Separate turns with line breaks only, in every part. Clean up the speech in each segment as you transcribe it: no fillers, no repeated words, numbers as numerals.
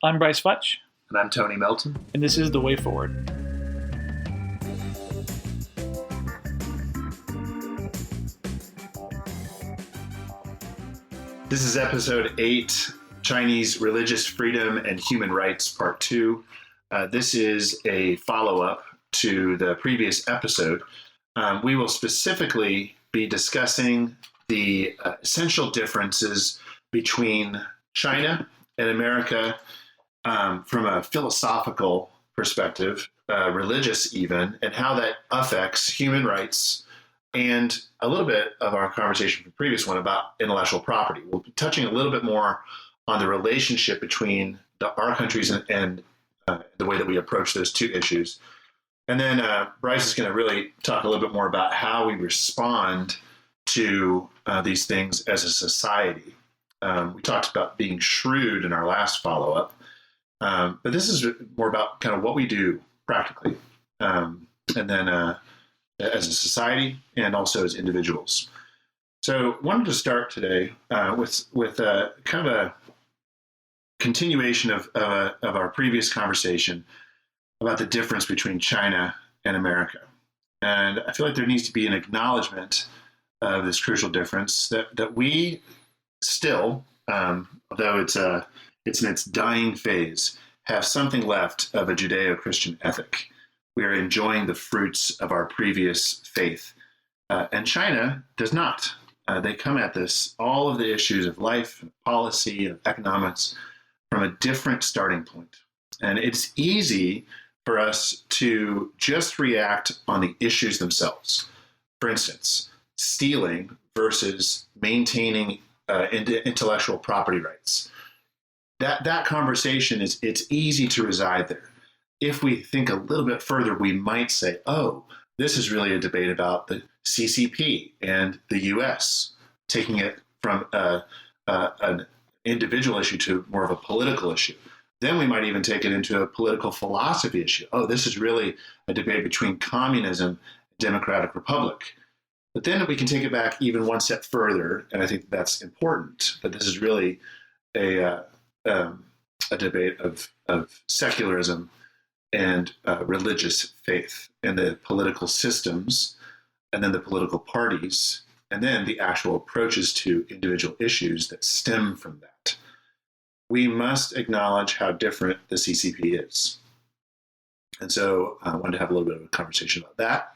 I'm Brice Futch.
And I'm Tony Melton.
And this is The Way Forward.
This is episode 8, Chinese Religious Freedom and Human Rights, part 2. This is a follow-up to the previous episode. We will specifically be discussing the essential differences between China and America from a philosophical perspective, religious even, and how that affects human rights, and a little bit of our conversation from the previous one about intellectual property. We'll be touching a little bit more on the relationship between our countries and the way that we approach those two issues. And then Brice is going to really talk a little bit more about how we respond to these things as a society. We talked about being shrewd in our last follow-up, but this is more about kind of what we do practically, and then as a society and also as individuals. So wanted to start today with kind of a continuation of our previous conversation about the difference between China and America. And I feel like there needs to be an acknowledgement of this crucial difference that we still, although it's in its dying phase, have something left of a Judeo-Christian ethic. We are enjoying the fruits of our previous faith. And China does not. They come at this, all of the issues of life, and policy, and economics, from a different starting point. And it's easy for us to just react on the issues themselves. For instance, stealing versus maintaining intellectual property rights. That conversation it's easy to reside there. If we think a little bit further, we might say, oh, this is really a debate about the CCP and the U.S., taking it from an individual issue to more of a political issue. Then we might even take it into a political philosophy issue. Oh, this is really a debate between communism and democratic republic. But then we can take it back even one step further, and I think that's important, that this is really a debate of secularism and religious faith, and the political systems, and then the political parties, and then the actual approaches to individual issues that stem from that. We must acknowledge how different the CCP is. And so I wanted to have a little bit of a conversation about that.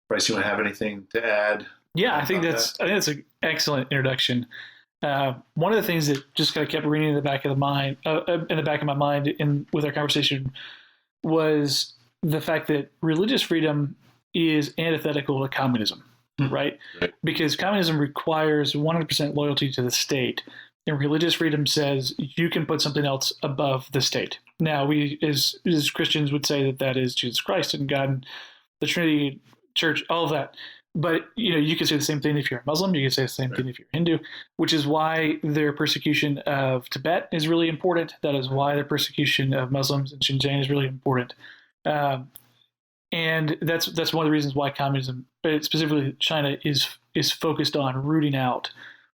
Brice, you want to have anything to add?
Yeah, I think that's an excellent introduction. One of the things that just kind of kept ringing in the back of my mind with our conversation was the fact that religious freedom is antithetical to communism, right? Because communism requires 100% loyalty to the state, and religious freedom says you can put something else above the state. Now, we as Christians would say that is Jesus Christ and God and the Trinity, Church, all of that. But you can say the same thing if you're a Muslim. You can say the same thing if you're Hindu, which is why their persecution of Tibet is really important. That is why the persecution of Muslims in Xinjiang is really important. And that's one of the reasons why communism, specifically China, is focused on rooting out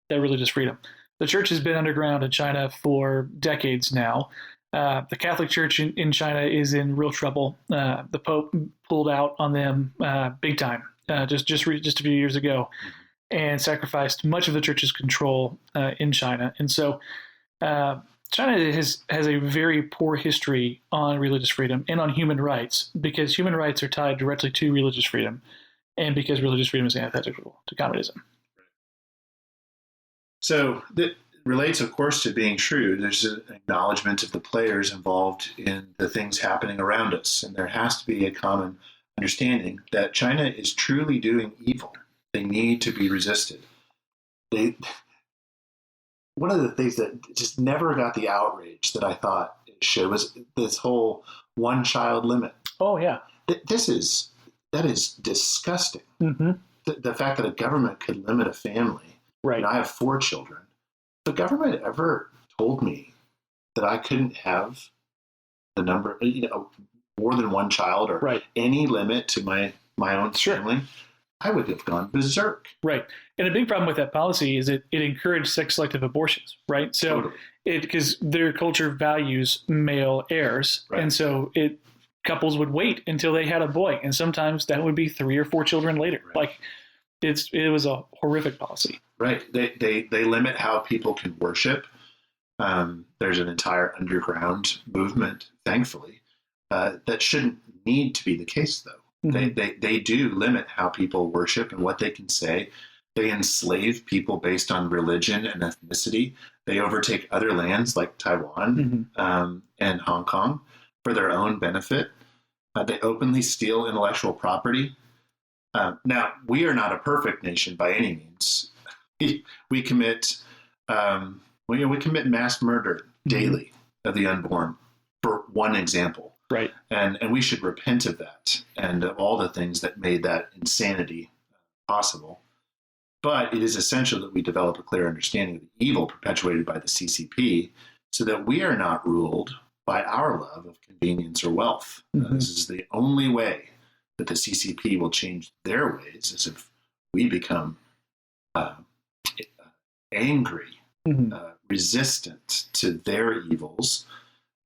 that religious freedom. The church has been underground in China for decades now. The Catholic Church in China is in real trouble. The Pope pulled out on them big time. Just a few years ago, and sacrificed much of the church's control in China. And so China has a very poor history on religious freedom and on human rights, because human rights are tied directly to religious freedom, and because religious freedom is antithetical to communism. So
that relates, of course, to being shrewd. There's an acknowledgement of the players involved in the things happening around us, and there has to be a common understanding that China is truly doing evil. They need to be resisted. One of the things that just never got the outrage that I thought it should was this whole one-child limit.
Oh, yeah.
That is disgusting.
Mm-hmm.
The fact that a government could limit a family.
Right.
I have 4 children. If the government ever told me that I couldn't have the number, more than one child or any limit to my own family, I would have gone berserk.
Right. And a big problem with that policy is it encouraged sex-selective abortions, right? So because their culture values male heirs,
Right.
and so couples would wait until they had a boy, and sometimes that would be 3 or 4 children later.
Right.
Like it was a horrific policy.
Right. They limit how people can worship. There's an entire underground movement, thankfully, that shouldn't need to be the case, though. Mm-hmm. They do limit how people worship and what they can say. They enslave people based on religion and ethnicity. They overtake other lands like Taiwan and Hong Kong for their own benefit. They openly steal intellectual property. Now, we are not a perfect nation by any means. We commit mass murder daily of the unborn, for one example.
Right.
And we should repent of that and of all the things that made that insanity possible. But it is essential that we develop a clear understanding of the evil perpetuated by the CCP so that we are not ruled by our love of convenience or wealth. This is the only way that the CCP will change their ways, is if we become angry, resistant to their evils.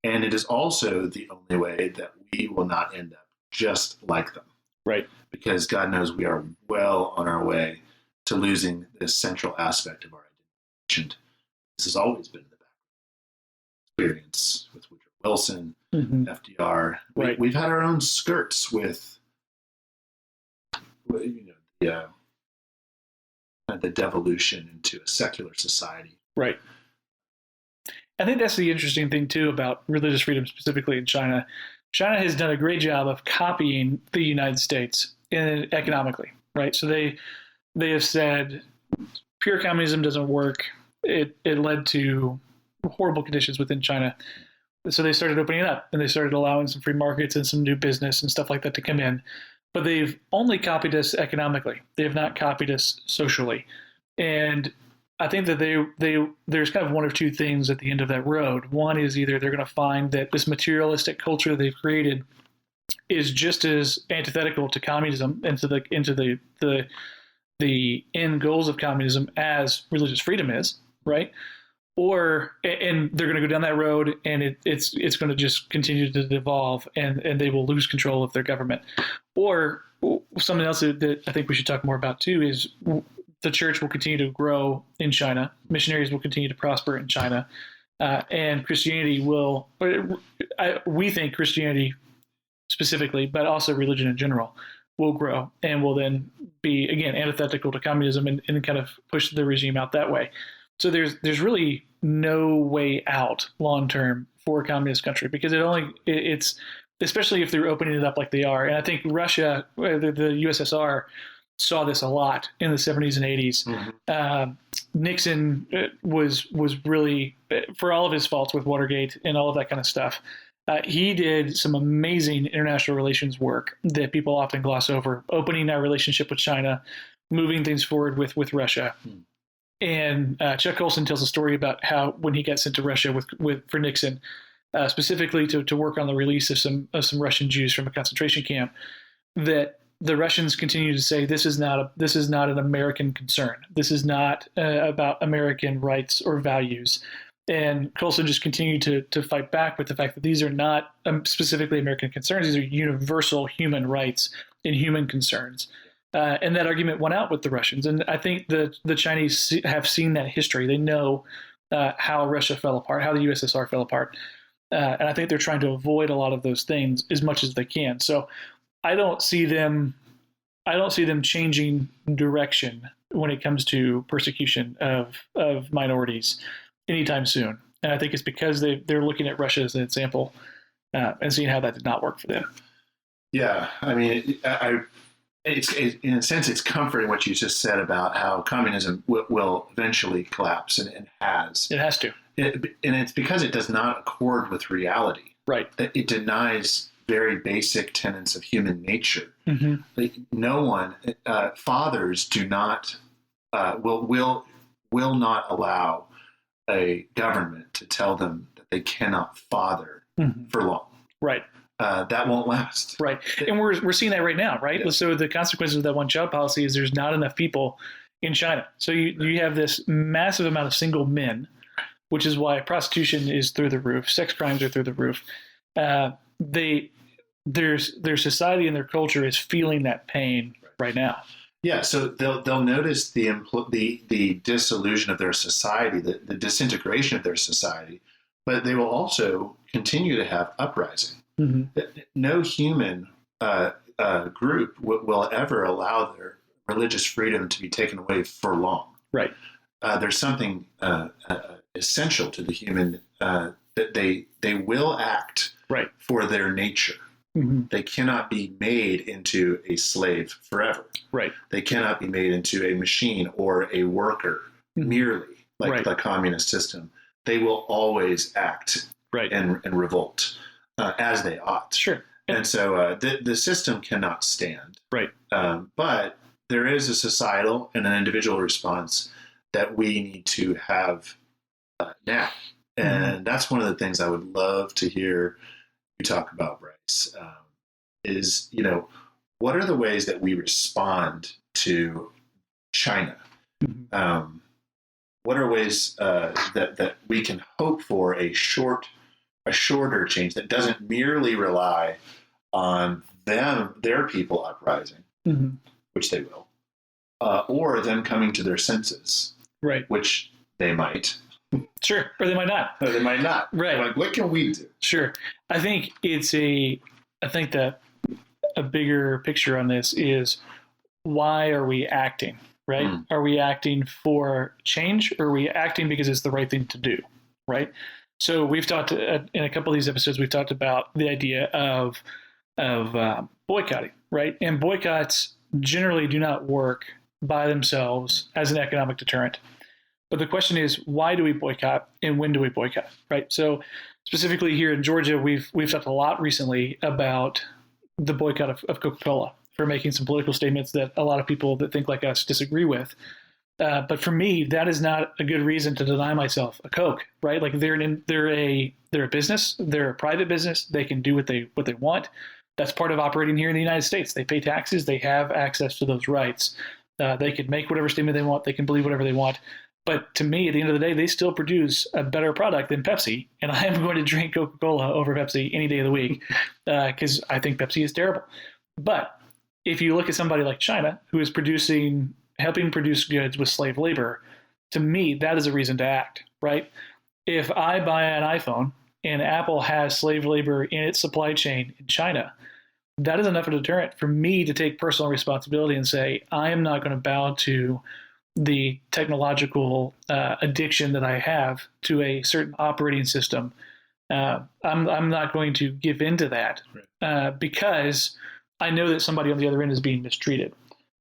And it is also the only way that we will not end up just like them.
Right. Because
God knows we are well on our way to losing this central aspect of our identity. This has always been the background experience with Woodrow Wilson, FDR. We've had our own skirts with the devolution into a secular society.
Right. I think that's the interesting thing, too, about religious freedom, specifically in China. China has done a great job of copying the United States economically, right? So they have said pure communism doesn't work. It led to horrible conditions within China. So they started opening it up, and they started allowing some free markets and some new business and stuff like that to come in. But they've only copied us economically. They have not copied us socially. And I think that there's kind of one or two things at the end of that road. One is either they're going to find that this materialistic culture they've created is just as antithetical to communism and to the end goals of communism as religious freedom is, right? And they're going to go down that road, and it's going to just continue to devolve, and they will lose control of their government. Or something else that I think we should talk more about too is the church will continue to grow in China. Missionaries will continue to prosper in China, and Christianity will. We think Christianity specifically, but also religion in general, will grow and will then be again antithetical to communism and kind of push the regime out that way. So there's really no way out long term for a communist country, because it's especially if they're opening it up like they are. And I think Russia, the USSR, saw this a lot in the 70s and 80s. Nixon was really, for all of his faults with Watergate and all of that kind of stuff, he did some amazing international relations work that people often gloss over, opening our relationship with China, moving things forward with Russia. And Chuck Colson tells a story about how when he got sent to Russia for Nixon, specifically to work on the release of some Russian Jews from a concentration camp, that the Russians continue to say this is not an American concern. This is not about American rights or values. And Colson just continued to fight back with the fact that these are not specifically American concerns. These are universal human rights and human concerns. And that argument went out with the Russians. And I think the Chinese have seen that history. They know how Russia fell apart, how the USSR fell apart. And I think they're trying to avoid a lot of those things as much as they can. So I don't see them changing direction when it comes to persecution of minorities anytime soon. And I think it's because they're looking at Russia as an example and seeing how that did not work for them.
Yeah, I mean, it's in a sense, it's comforting what you just said about how communism will eventually collapse, and it has.
It has to.
And it's because it does not accord with reality.
Right.
It denies very basic tenets of human nature. Like no one, fathers do not, will not allow a government to tell them that they cannot father for long.
Right.
That won't last.
Right. And we're seeing that right now, right?
Yeah.
So the consequences of that one-child policy is there's not enough people in China. So you have this massive amount of single men which is why prostitution is through the roof, sex crimes are through the roof. Their society and their culture is feeling that pain right now.
Yeah, so they'll notice the disillusion of their society, the disintegration of their society, but they will also continue to have uprising. Mm-hmm. No human group will ever allow their religious freedom to be taken away for long.
Right.
There's something essential to the human that they will act for their nature. Mm-hmm. They cannot be made into a slave forever. Right. They cannot be made into a machine or a worker merely like the communist system. They will always act and revolt as they ought. Sure. And so the system cannot stand. Right. But there is a societal and an individual response that we need to have now. And that's one of the things I would love to hear you talk about, Brice, is, what are the ways that we respond to China? Mm-hmm. What are ways that we can hope for a shorter change that doesn't merely rely on their people uprising, which they will, or them coming to their senses, which they might.
Sure, or they might not.
Or they might not.
Right.
Like, what can we do?
Sure. I think that a bigger picture on this is, why are we acting, right? Are we acting for change, or are we acting because it's the right thing to do, right? So we've talked in a couple of these episodes, we've talked about the idea of boycotting, right? And boycotts generally do not work by themselves as an economic deterrent. But the question is, why do we boycott, and when do we boycott, right? So specifically here in Georgia, we've talked a lot recently about the boycott of Coca-Cola for making some political statements that a lot of people that think like us disagree with. But for me, that is not a good reason to deny myself a Coke, right? Like they're a business, they're a private business. They can do what they want. That's part of operating here in the United States. They pay taxes. They have access to those rights. They can make whatever statement they want. They can believe whatever they want. But to me, at the end of the day, they still produce a better product than Pepsi. And I am going to drink Coca-Cola over Pepsi any day of the week because I think Pepsi is terrible. But if you look at somebody like China, who is helping produce goods with slave labor, to me, that is a reason to act, right? If I buy an iPhone and Apple has slave labor in its supply chain in China, that is enough of a deterrent for me to take personal responsibility and say, I am not going to bow to the technological addiction that I have to a certain operating system. I'm not going to give in to that because I know that somebody on the other end is being mistreated.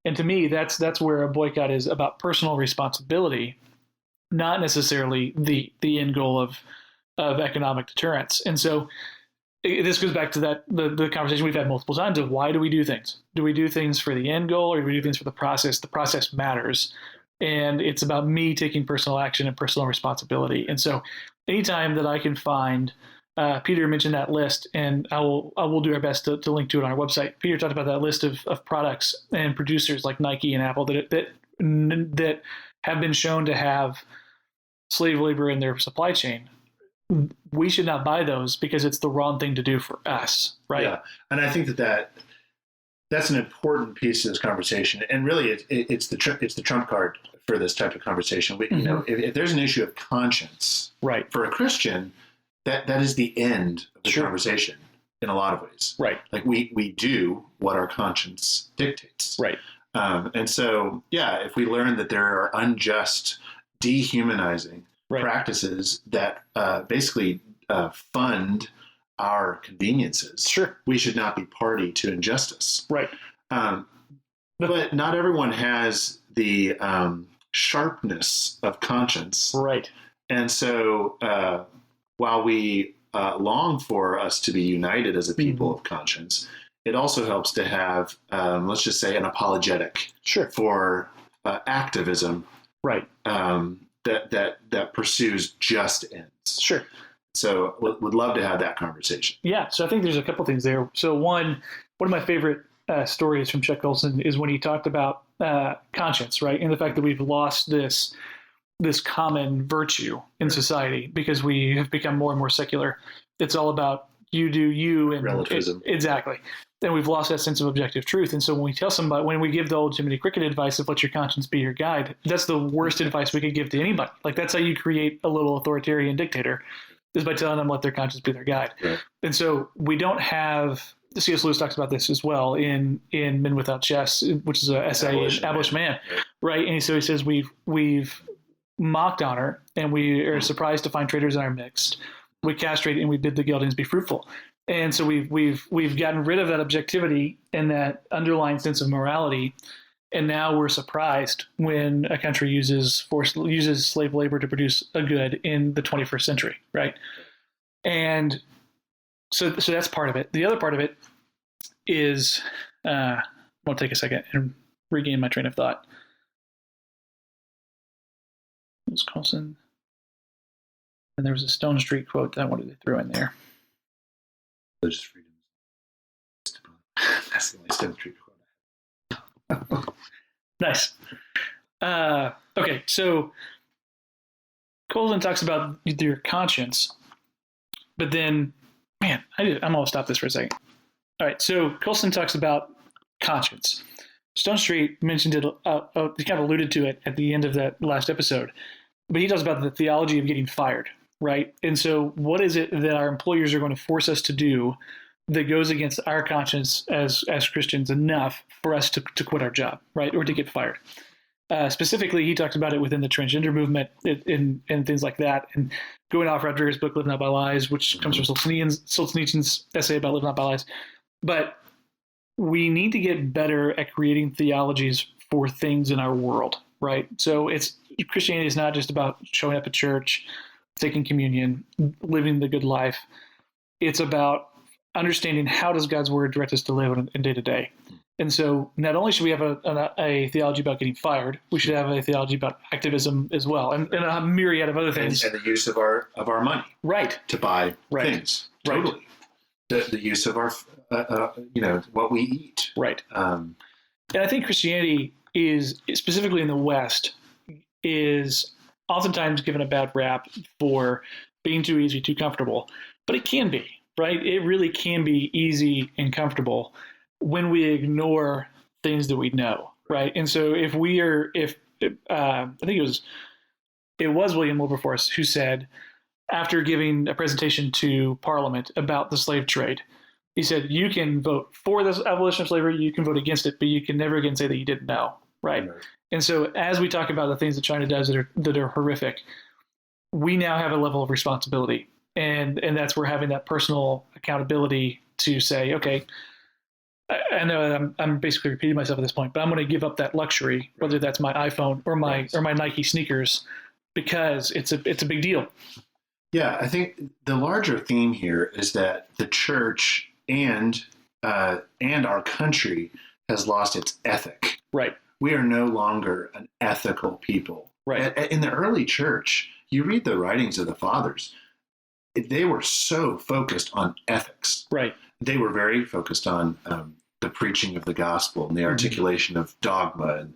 And to me, that's where a boycott is about personal responsibility, not necessarily the end goal of economic deterrence. And so this goes back to the conversation we've had multiple times of, why do we do things? Do we do things for the end goal, or do we do things for the process? The process matters. And it's about me taking personal action and personal responsibility. And so anytime that I can find, Peter mentioned that list, and I will do our best to link to it on our website. Peter talked about that list of products and producers like Nike and Apple that have been shown to have slave labor in their supply chain. We should not buy those because it's the wrong thing to do for us, right? Yeah,
and I think that's an important piece of this conversation, and really it's the trump card for this type of conversation. If there's an issue of conscience, right, for a Christian, that is the end of the conversation in a lot of ways, right? Like we do what our conscience dictates, right? And so, if we learn that there are unjust, dehumanizing practices that basically fund our conveniences, we should not be party to injustice, right? But not everyone has the sharpness of conscience, right? And so while we long for us to be united as a people of conscience, it also helps to have, let's just say, an apologetic for activism, right? That pursues just ends. Sure. So would love to have that conversation.
Yeah. So I think there's a couple things there. So one of my favorite stories from Chuck Colson is when he talked about conscience, right? And the fact that we've lost this this common virtue in society because we have become more and more secular. It's all about you do you and
relativism.
Exactly. And we've lost that sense of objective truth. And so when we tell somebody, when we give the old Jiminy Cricket advice of let your conscience be your guide, that's the worst advice we could give to anybody. Like that's how you create a little authoritarian dictator, is by telling them let their conscience be their guide.
Right.
And so we don't have, C.S. Lewis talks about this as well in Men Without Chess, which is an essay in Abolish Man. Right. And so he says we've mocked honor and we are surprised to find traitors in our midst. We castrate and we bid the geldings be fruitful. And so we've gotten rid of that objectivity and that underlying sense of morality. And now we're surprised when a country uses slave labor to produce a good in the 21st century, right? And so that's part of it. The other part of it is, I'll take a second and regain my train of thought. It was Colson. And there was a Stone Street quote that I wanted to throw in there.
Religious freedom. That's the only Stone Street quote.
Nice. Okay, so Colson talks about your conscience, but then, man, I'm going to stop this for a second. All right, so Colson talks about conscience. Stone Street mentioned it, he kind of alluded to it at the end of that last episode, but he talks about the theology of getting fired, right? And so what is it that our employers are going to force us to do that goes against our conscience as Christians enough for us to quit our job, right? Or to get fired. Specifically, he talks about it within the transgender movement and things like that. And going off Rodriguez's book, Live Not by Lies, which comes from Solzhenitsyn's essay about Live Not by Lies. But we need to get better at creating theologies for things in our world, right? So Christianity is not just about showing up at church, taking communion, living the good life. It's about understanding how does God's word direct us to live in day to day. And so not only should we have a theology about getting fired, we should have a theology about activism as well, and a myriad of other things.
And the use of our money,
right,
to buy things. Totally. Right. The use of our, what we eat.
Right. And I think Christianity is, specifically in the West, is oftentimes given a bad rap for being too easy, too comfortable, but it can be. Right? It really can be easy and comfortable when we ignore things that we know, right? And so I think it was William Wilberforce who said, after giving a presentation to Parliament about the slave trade, he said, you can vote for the abolition of slavery, you can vote against it, but you can never again say that you didn't know, right? And so as we talk about the things that China does that are horrific, we now have a level of responsibility. And that's where having that personal accountability to say, okay, I know I'm basically repeating myself at this point, but I'm going to give up that luxury, whether that's my iPhone or my Nike sneakers, because it's a big deal.
Yeah, I think the larger theme here is that the church and our country has lost its ethic.
Right.
We are no longer an ethical people.
Right.
In the early church, you read the writings of the fathers. They were so focused on ethics. Right. They were very focused on the preaching of the gospel and the articulation of dogma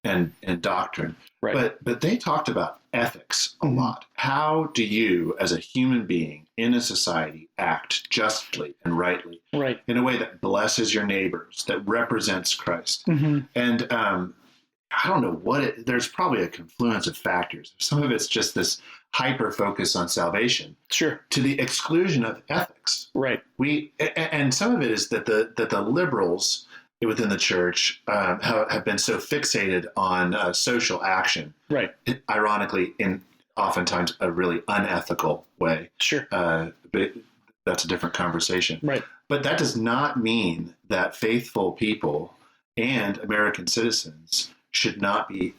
and doctrine. Right. But they talked about ethics a lot. How do you, as a human being in a society, act justly and rightly, right, in a way that blesses your neighbors, that represents Christ? Mm-hmm. And I don't know there's probably a confluence of factors. Some of it's just this hyper focus on salvation, sure, to the exclusion of ethics. Right. And some of it is that the liberals within the church have been so fixated on social action, right? Ironically, in oftentimes a really unethical way. Sure. But that's a different conversation. Right. But that does not mean that faithful people and American citizens should not be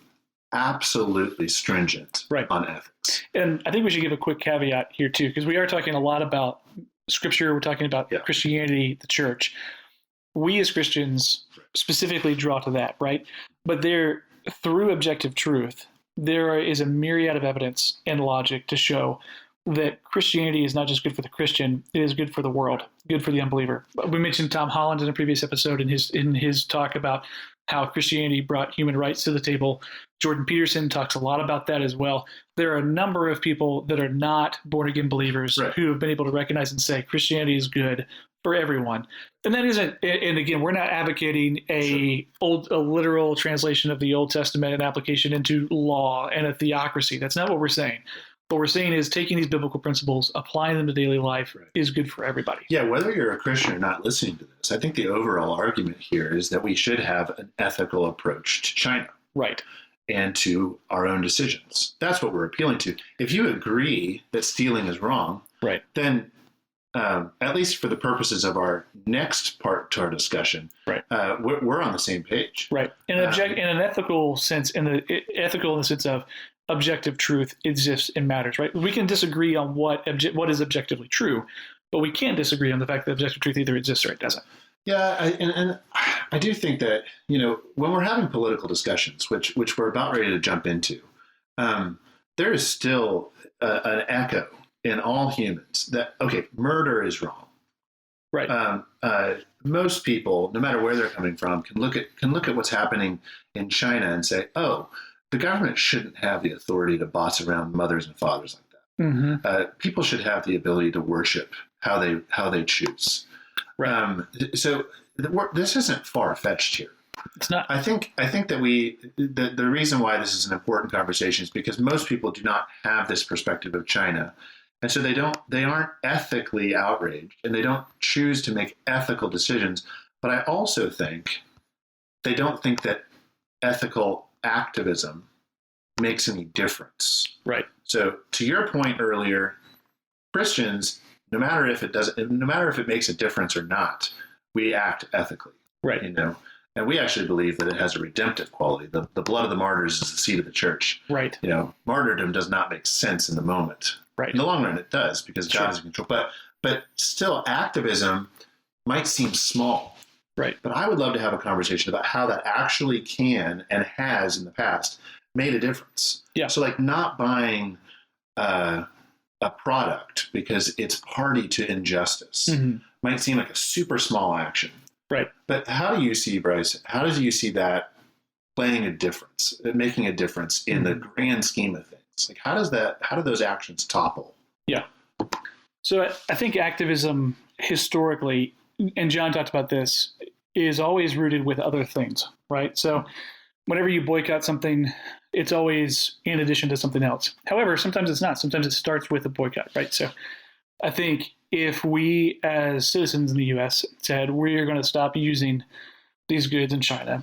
absolutely stringent on ethics.
And I think we should give a quick caveat here too, because we are talking a lot about scripture. We're talking about Christianity, the church. We as Christians specifically draw to that, right? But through objective truth, there is a myriad of evidence and logic to show that Christianity is not just good for the Christian, it is good for the world, good for the unbeliever. We mentioned Tom Holland in a previous episode in his talk about how Christianity brought human rights to the table. Jordan Peterson talks a lot about that as well. There are a number of people that are not born again believers who have been able to recognize and say Christianity is good for everyone. And that isn't, and again, we're not advocating a literal translation of the Old Testament and application into law and a theocracy. That's not what we're saying. What we're saying is taking these biblical principles, applying them to daily life is good for everybody.
Yeah, whether you're a Christian or not listening to this, I think the overall argument here is that we should have an ethical approach to China.
Right.
And to our own decisions. That's what we're appealing to. If you agree that stealing is wrong, then at least for the purposes of our next part to our discussion, we're on the same page.
Right. In an ethical sense, in the sense of objective truth exists and matters, right? We can disagree on what is objectively true, but we can't disagree on the fact that objective truth either exists or it doesn't.
Yeah, and I do think that, when we're having political discussions, which we're about ready to jump into, there is still an echo in all humans that, okay, murder is wrong.
Right.
Most people, no matter where they're coming from, can look at what's happening in China and say, oh, the government shouldn't have the authority to boss around mothers and fathers like that.
Mm-hmm.
People should have the ability to worship how they choose. Right. So this isn't far-fetched here.
It's not.
I think that the reason why this is an important conversation is because most people do not have this perspective of China, and so they aren't ethically outraged, and they don't choose to make ethical decisions. But I also think they don't think that ethical activism makes any difference.
Right. So
to your point earlier, Christians, no matter if it makes a difference or not, we act ethically.
Right.
And we actually believe that it has a redemptive quality. The blood of the martyrs is the seed of the church.
Right.
Martyrdom does not make sense in the moment.
Right.
In the long run, it does because God is in control. But still, activism might seem small.
Right.
But I would love to have a conversation about how that actually can and has in the past made a difference.
Yeah.
So like not buying a product because it's party to injustice might seem like a super small action.
Right.
But how do you see, Brice, how do you see that playing a difference, making a difference in the grand scheme of things? Like how do those actions topple?
Yeah. So I think activism historically, and John talked about this, is always rooted with other things, right? So whenever you boycott something, it's always in addition to something else. However, sometimes it's not. Sometimes it starts with a boycott, right? So I think if we as citizens in the U.S. said we're going to stop using these goods in China,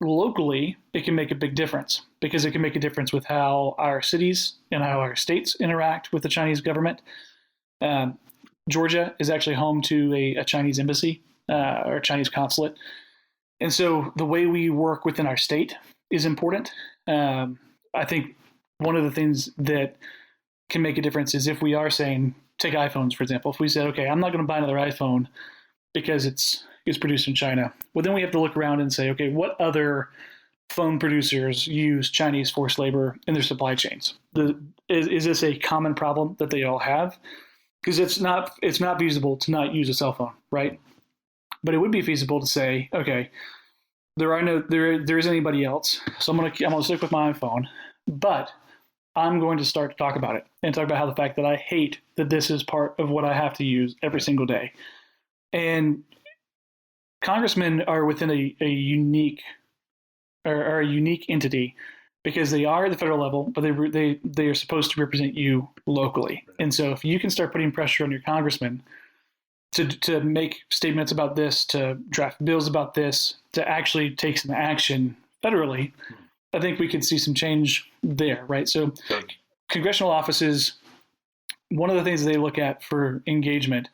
locally, it can make a big difference because it can make a difference with how our cities and how our states interact with the Chinese government. Georgia is actually home to a Chinese embassy or a Chinese consulate. And so the way we work within our state is important. I think one of the things that can make a difference is if we are saying, take iPhones, for example. If we said, okay, I'm not going to buy another iPhone because it's produced in China. Well, then we have to look around and say, okay, what other phone producers use Chinese forced labor in their supply chains? Is this a common problem that they all have? Because it's not feasible to not use a cell phone, right? But it would be feasible to say, okay, there isn't anybody else, so I'm gonna stick with my iPhone, but I'm going to start to talk about it and talk about how the fact that I hate that this is part of what I have to use every single day. And congressmen are within a unique entity because they are at the federal level, but they are supposed to represent you locally. And so if you can start putting pressure on your congressman to make statements about this, to draft bills about this, to actually take some action federally, I think we could see some change there, right? So congressional offices, one of the things they look at for engagement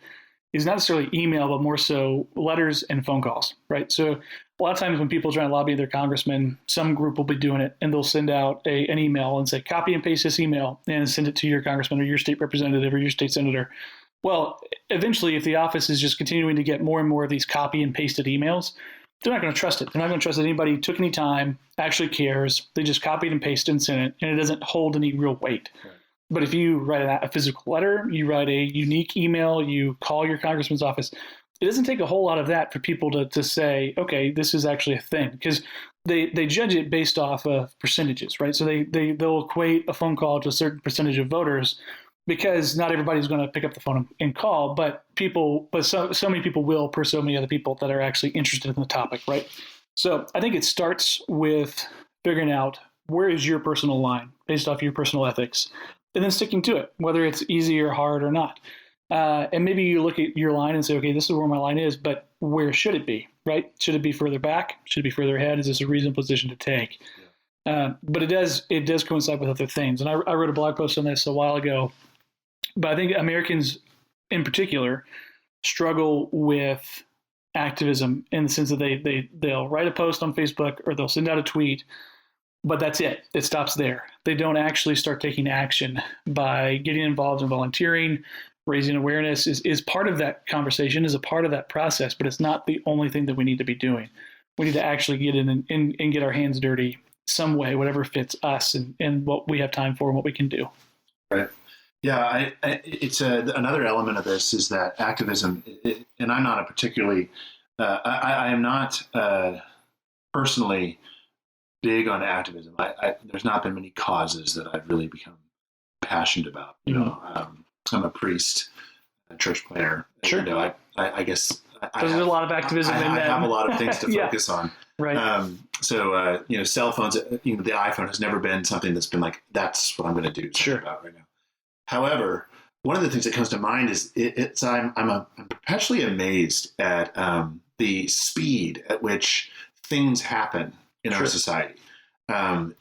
is not necessarily email, but more so letters and phone calls, right? So a lot of times when people are trying to lobby their congressman, some group will be doing it, and they'll send out an email and say, copy and paste this email and send it to your congressman or your state representative or your state senator. Well, eventually, if the office is just continuing to get more and more of these copy and pasted emails, they're not going to trust it. They're not going to trust that anybody took any time, actually cares. They just copied and pasted and sent it, and it doesn't hold any real weight. Right. But if you write a physical letter, you write a unique email, you call your congressman's office, it doesn't take a whole lot of that for people to say, okay, this is actually a thing, because they judge it based off of percentages, right? So they'll equate a phone call to a certain percentage of voters, because not everybody's going to pick up the phone and call, but so many people will, per so many other people that are actually interested in the topic, right? So I think it starts with figuring out where is your personal line based off your personal ethics, and then sticking to it, whether it's easy or hard or not. And maybe you look at your line and say, okay, this is where my line is, but where should it be, right? Should it be further back? Should it be further ahead? Is this a reasonable position to take? But it does coincide with other things. And I wrote a blog post on this a while ago, but I think Americans in particular struggle with activism in the sense that they'll write a post on Facebook or they'll send out a tweet, but that's it. It stops there. They don't actually start taking action by getting involved in volunteering. Raising awareness is part of that conversation, is a part of that process, but it's not the only thing that we need to be doing. We need to actually get in and get our hands dirty some way, whatever fits us and what we have time for and what we can do.
Right. Yeah, it's another element of this is that activism, and I'm not a particularly, I am not personally big on activism. There's not been many causes that I've really become passionate about. You know, I'm a priest, a church planner.
Sure.
You know, I guess
there's a lot of activism in that.
I have a lot of things to focus on.
Right.
So you know, cell phones. You know, the iPhone has never been something that's been like, that's what I'm going to do.
Sure.
About right now. However, one of the things that comes to mind is I'm perpetually amazed at the speed at which things happen in our society. The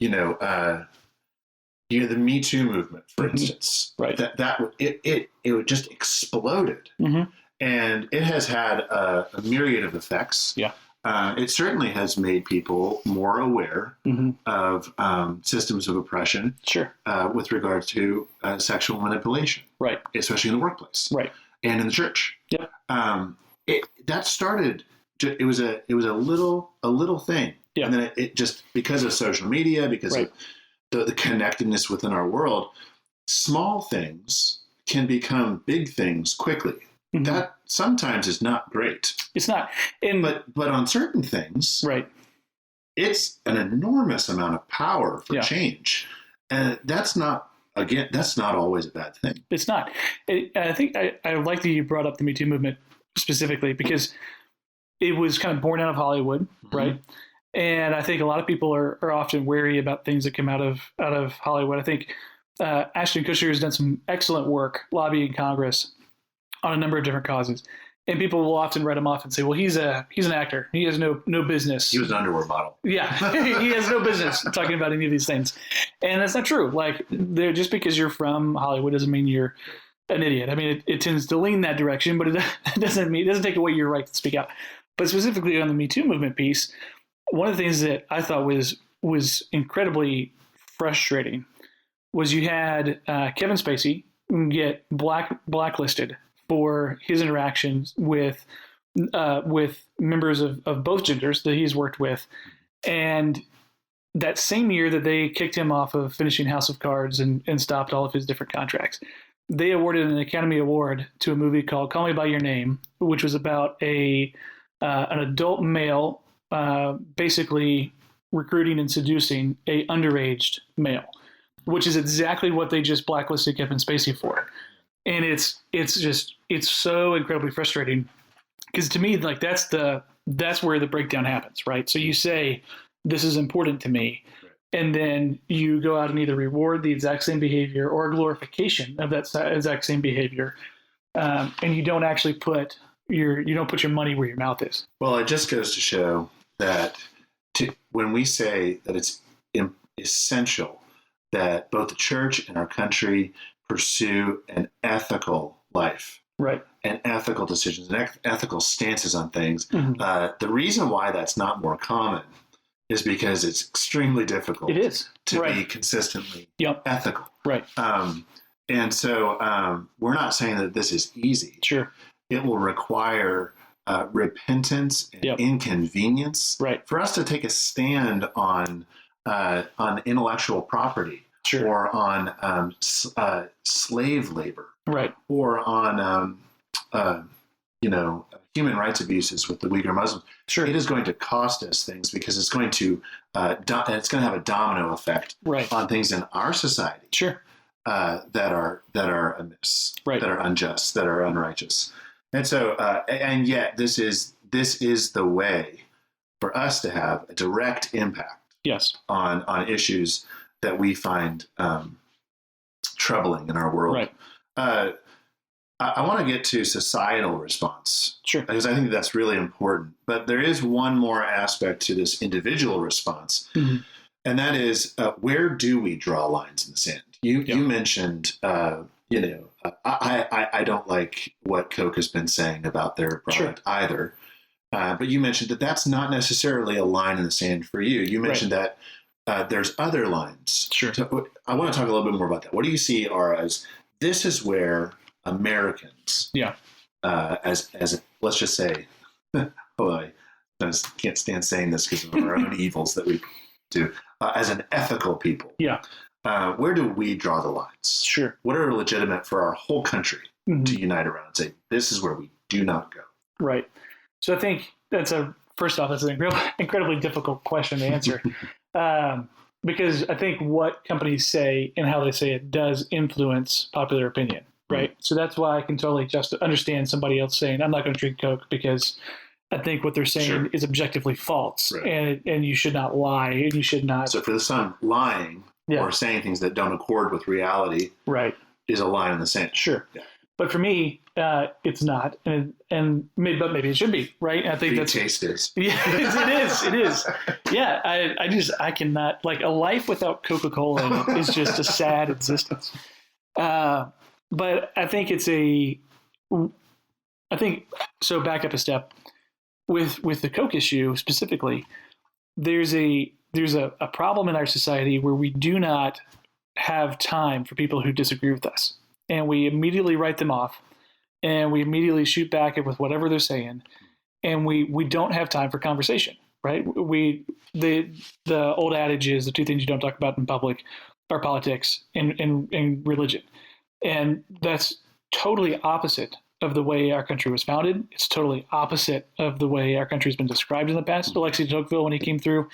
Me Too movement, for instance,
right?
It just exploded, and it has had a myriad of effects.
Yeah.
It certainly has made people more aware of systems of oppression, with regard to sexual manipulation,
right?
Especially in the workplace,
right,
and in the church.
Yeah.
That started. It was a little thing, and then it just, because of social media, because of the connectedness within our world, small things can become big things quickly. That sometimes is not great.
It's not.
But on certain things,
right,
it's an enormous amount of power for change. And that's not always a bad thing.
It's not. I think I like that you brought up the Me Too movement specifically, because it was kind of born out of Hollywood, right? And I think a lot of people are often wary about things that come out of Hollywood. I think Ashton Kutcher has done some excellent work lobbying Congress on a number of different causes. And people will often write him off and say, well, he's an actor. He has no business.
He was an underwear model.
Yeah, he has no business talking about any of these things. And that's not true. Like, just because you're from Hollywood doesn't mean you're an idiot. I mean, it tends to lean that direction, but it doesn't take away your right to speak out. But specifically on the Me Too movement piece, one of the things that I thought was incredibly frustrating was you had Kevin Spacey get blacklisted for his interactions with members of both genders that he's worked with, and that same year that they kicked him off of finishing House of Cards and stopped all of his different contracts, they awarded an Academy Award to a movie called Call Me by Your Name, which was about an adult male basically recruiting and seducing a underage male, which is exactly what they just blacklisted Kevin Spacey for. And it's so incredibly frustrating, because to me, like, that's where the breakdown happens, right? So you say, this is important to me, and then you go out and either reward the exact same behavior or a glorification of that exact same behavior, and you don't actually put your money where your mouth is.
Well, it just goes to show that when we say that it's essential that both the church and our country pursue an ethical life,
right,
and ethical decisions and ethical stances on things, the reason why that's not more common is because it's extremely difficult.
It is
to be consistently ethical,
right?
And so we're not saying that this is easy.
Sure,
it will require repentance and inconvenience,
right,
for us to take a stand on intellectual property, or on slave labor,
right,
or on human rights abuses with the Uyghur Muslims,
Sure.
it is going to cost us things because it's going to have a domino effect
Right.
on things in our society
Sure.
that are amiss,
Right.
that are unjust, that are unrighteous. And so, and yet this is the way for us to have a direct impact
Yes.
on issues that we find troubling in our world.
Right.
I want to get to societal response.
Sure.
Because I think that's really important. But there is one more aspect to this individual response,
Mm-hmm.
and that is where do we draw lines in the sand? You mentioned, I don't like what Coke has been saying about their product either. But you mentioned that that's not necessarily a line in the sand for you. You mentioned that there's other lines.
Sure.
So I want to talk a little bit more about that. What do you see as this is where Americans, as let's just say, I can't stand saying this because of our own evils that we do, as an ethical people, where do we draw the lines?
Sure.
What are legitimate for our whole country to unite around and say, this is where we do not go?
Right. So I think that's an incredibly difficult question to answer. Because I think what companies say and how they say it does influence popular opinion, right? So that's why I can totally just understand somebody else saying, I'm not going to drink Coke because I think what they're saying is objectively false, and you should not lie, and you should not.
So for some, lying or saying things that don't accord with reality is a line in the sand.
Sure. Yeah. But for me, it's not, but maybe it should be, right? And I think that's
taste is.
Yeah, it is. Yeah, I cannot, like, a life without Coca-Cola is just a sad existence. But I think so. Back up a step with the Coke issue specifically. There's a problem in our society where we do not have time for people who disagree with us. And we immediately write them off, and we immediately shoot back with whatever they're saying, and we don't have time for conversation, right? The old adage is the two things you don't talk about in public are politics and religion, and that's totally opposite of the way our country was founded. It's totally opposite of the way our country has been described in the past. Alexis de Tocqueville, when he came through,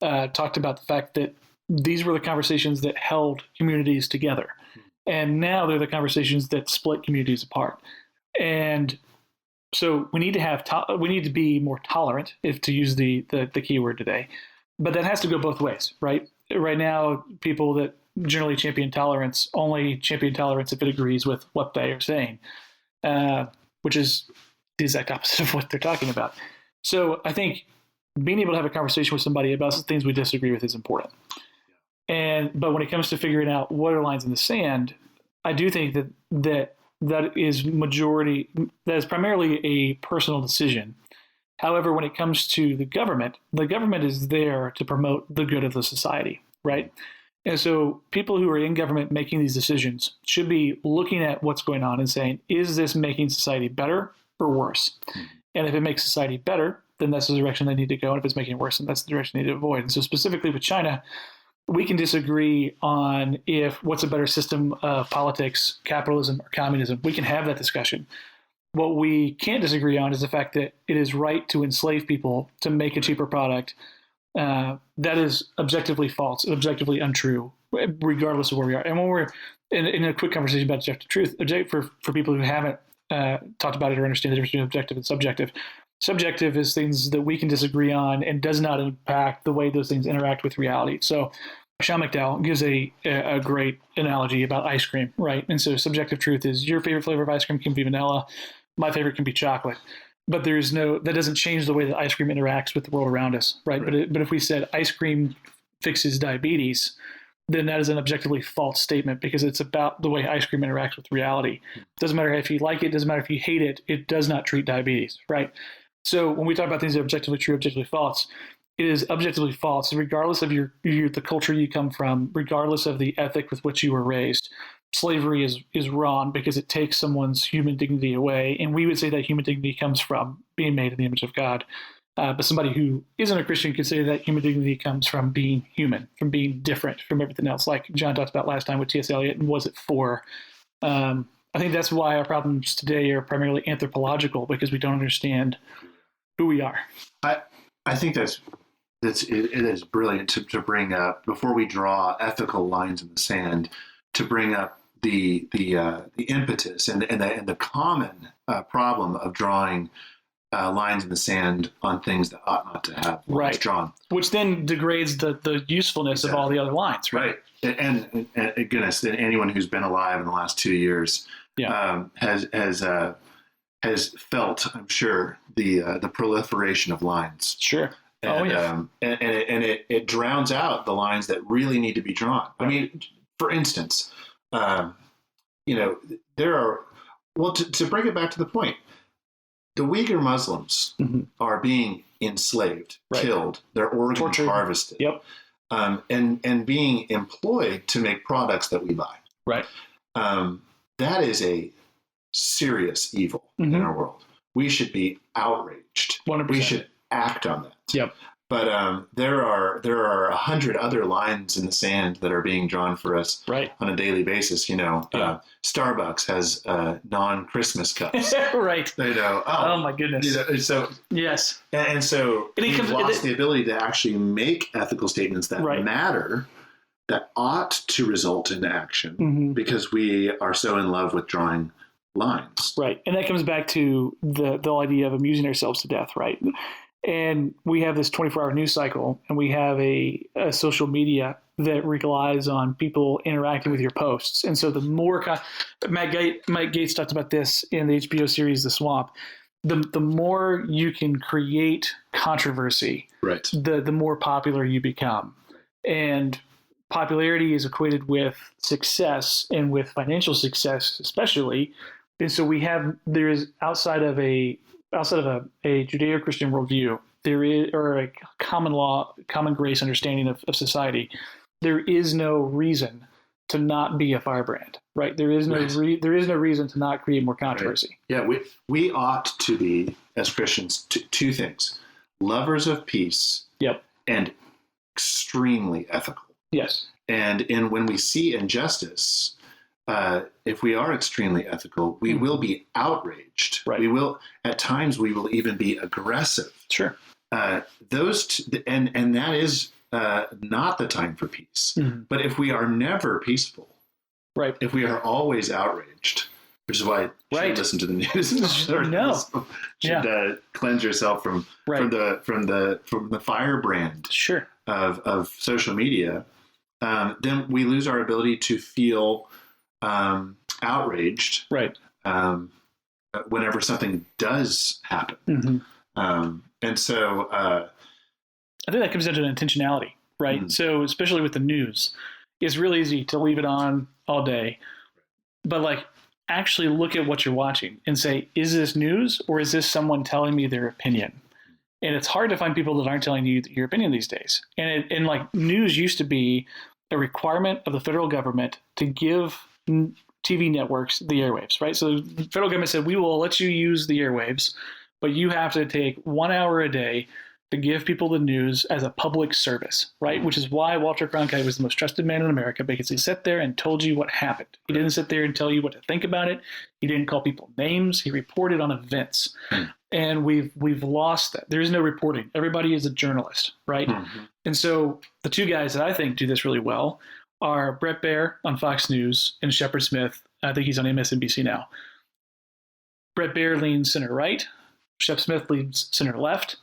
talked about the fact that these were the conversations that held communities together. And now they're the conversations that split communities apart. And so we need to be more tolerant, if to use the key word today. But that has to go both ways, right? Right now, people that generally champion tolerance only champion tolerance if it agrees with what they are saying, which is the exact opposite of what they're talking about. So I think being able to have a conversation with somebody about the things we disagree with is important. But when it comes to figuring out what are lines in the sand, I do think that is primarily a personal decision. However, when it comes to the government is there to promote the good of the society, right? And so people who are in government making these decisions should be looking at what's going on and saying, is this making society better or worse? And if it makes society better, then that's the direction they need to go. And if it's making it worse, then that's the direction they need to avoid. And so specifically with China, we can disagree on what's a better system of politics, capitalism or communism. We can have that discussion. What we can't disagree on is the fact that it is right to enslave people to make a cheaper product. That is objectively false, objectively untrue, regardless of where we are. And when we're in a quick conversation about objective truth, for people who haven't talked about it or understand the difference between objective and subjective, subjective is things that we can disagree on and does not impact the way those things interact with reality. So Sean McDowell gives a great analogy about ice cream, right? And so subjective truth is your favorite flavor of ice cream can be vanilla. My favorite can be chocolate. But that doesn't change the way that ice cream interacts with the world around us, right? But if we said ice cream fixes diabetes, then that is an objectively false statement because it's about the way ice cream interacts with reality. It doesn't matter if you like it, doesn't matter if you hate it, it does not treat diabetes, right? So when we talk about things that are objectively true, objectively false, it is objectively false regardless of the culture you come from, regardless of the ethic with which you were raised. Slavery is wrong because it takes someone's human dignity away. And we would say that human dignity comes from being made in the image of God. But somebody who isn't a Christian could say that human dignity comes from being human, from being different from everything else. Like John talked about last time with T.S. Eliot, and was it for I think that's why our problems today are primarily anthropological, because we don't understand who we are.
I think it is brilliant to bring up, before we draw ethical lines in the sand, to bring up the impetus and the common problem of drawing lines in the sand on things that ought not to have lines drawn,
which then degrades the usefulness of all the other lines. Right.
And goodness, anyone who's been alive in the last 2 years has felt, I'm sure, the proliferation of lines.
Sure.
And, it drowns out the lines that really need to be drawn. I mean, for instance, there are, to bring it back to the point, the Uyghur Muslims are being enslaved, killed, their organs harvested, and being employed to make products that we buy.
Right.
That is a serious evil in our world. We should be outraged.
100%.
We should act on that.
Yep.
But there are 100 other lines in the sand that are being drawn for us on a daily basis. Starbucks has non-Christmas cups.
Right.
Oh
my goodness.
So
yes.
And so we've lost the ability to actually make ethical statements that matter, that ought to result in action, because we are so in love with drawing lines.
Right. And that comes back to the idea of amusing ourselves to death, right? And we have this 24-hour news cycle, and we have a social media that relies on people interacting with your posts. And so the more Mike Gates talked about this in the HBO series The Swamp, the more you can create controversy, the more popular you become. And popularity is equated with success, and with financial success especially. And so there is outside of a Judeo-Christian worldview, there is, or a common law, common grace understanding of society, there is no reason to not be a firebrand, right? There is no reason to not create more controversy.
Right. Yeah, we ought to be, as Christians, two things: lovers of peace, and extremely ethical.
Yes.
And when we see injustice, if we are extremely ethical, we will be outraged.
Right.
We will, at times, we will even be aggressive.
Sure.
And that is not the time for peace. But if we are never peaceful, if we are always outraged, which is why you should listen to the news. Should cleanse yourself from the firebrand of social media. Then we lose our ability to feel outraged whenever something does happen. And so
I think that comes down to intentionality, right? So especially with the news, it's really easy to leave it on all day, but actually look at what you're watching and say, is this news, or is this someone telling me their opinion? And it's hard to find people that aren't telling you your opinion these days. And news used to be a requirement of the federal government to give TV networks the airwaves, right? So the federal government said, we will let you use the airwaves, but you have to take 1 hour a day to give people the news as a public service, right? Which is why Walter Cronkite was the most trusted man in America, because he sat there and told you what happened. He didn't sit there and tell you what to think about it. He didn't call people names. He reported on events. And we've lost that. There is no reporting. Everybody is a journalist, right? And so the two guys that I think do this really well are Bret Baier on Fox News and Shepard Smith. I think he's on MSNBC now. Bret Baier leans center right. Shep Smith leans center left.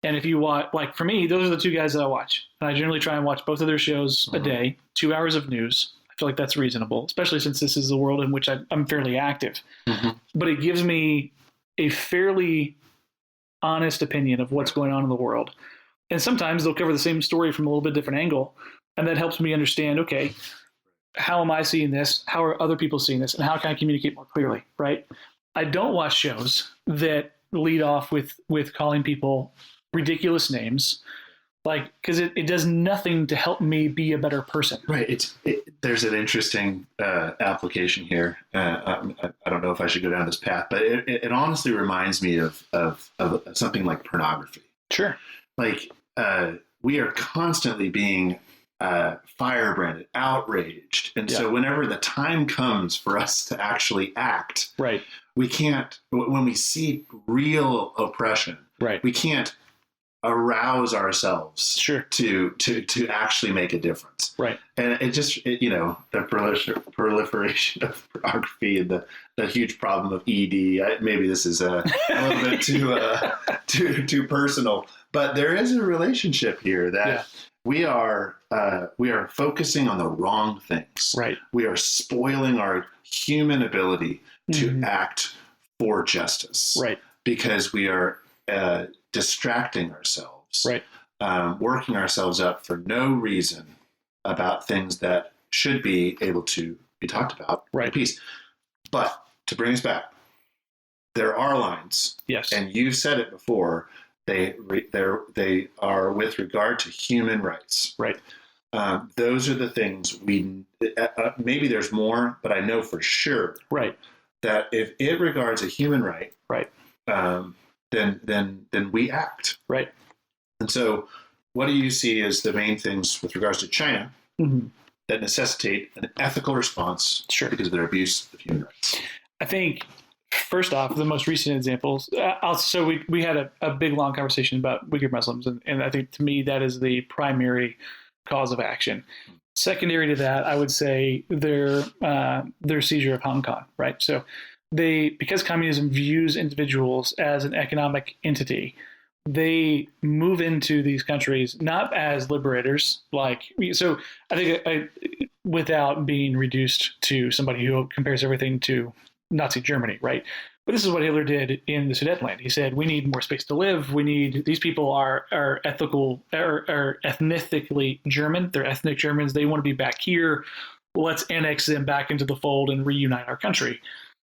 And if you watch, for me, those are the two guys that I watch. And I generally try and watch both of their shows a day, 2 hours of news. I feel like that's reasonable, especially since this is the world in which I'm fairly active. But it gives me a fairly honest opinion of what's going on in the world. And sometimes they'll cover the same story from a little bit different angle. And that helps me understand, okay, how am I seeing this? How are other people seeing this? And how can I communicate more clearly, right? I don't watch shows that lead off with calling people ridiculous names, because it does nothing to help me be a better person.
Right. There's an interesting application here. I don't know if I should go down this path, but it honestly reminds me of something like pornography.
Sure.
We are constantly being firebranded, outraged. And so whenever the time comes for us to actually act,
right,
we can't, when we see real oppression,
right,
we can't arouse ourselves to actually make a difference.
Right.
And it just, the proliferation of pornography and the huge problem of ED. Maybe this is a little bit too personal, but there is a relationship here that we are focusing on the wrong things.
Right.
We are spoiling our human ability to act for justice.
Right.
Because we are distracting ourselves,
right,
working ourselves up for no reason about things that should be able to be talked about in peace. But to bring us back, there are lines.
Yes.
And you've said it before. They are with regard to human rights.
Right.
Those are the things we. Maybe there's more, but I know for sure.
Right.
That if it regards a human right.
Right.
Then we act.
Right.
And so what do you see as the main things with regards to China that necessitate an ethical response because of their abuse of human rights?
I think, first off, the most recent examples, so we had a big, long conversation about Uyghur Muslims, and I think to me that is the primary cause of action. Secondary to that, I would say their seizure of Hong Kong, right? So because communism views individuals as an economic entity, they move into these countries not as liberators. So I think without being reduced to somebody who compares everything to Nazi Germany, right? But this is what Hitler did in the Sudetenland. He said, we need more space to live. These people are ethnically German. They're ethnic Germans. They want to be back here. Let's annex them back into the fold and reunite our country.